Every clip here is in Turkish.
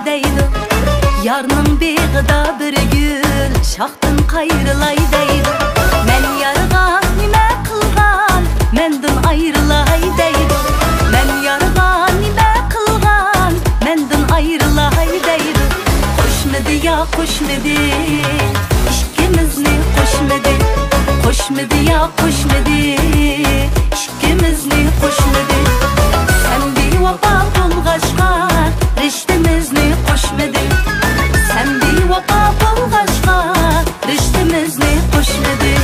deydi. Yarının beg'ida bir gül shoxdan qayrilay deydi. Men yarga nima qilgan, mendan ayrilay deydi. Men yarga nima qilgan, mendan ayrilay deydi. Qo'shmidi ya qo'shmidi, ikkimizni qo'shmidi. Qo'shmidi ya qo'shmidi, ikkimizni qo'shmidi. Sen bevafo bo'lg'achqa rishtamizni qo'shmidi. Sen bevafo bo'lg'achqa rishtamizni qo'shmidi.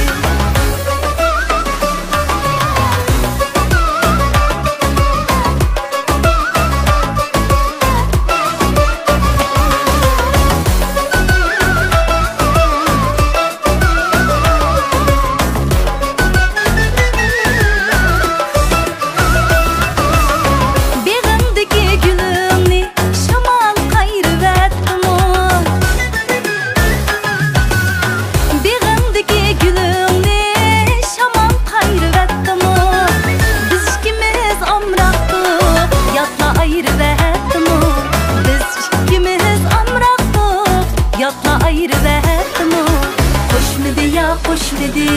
Yatla ayrı verdim o. Qo'shmidi ya qo'shmidi,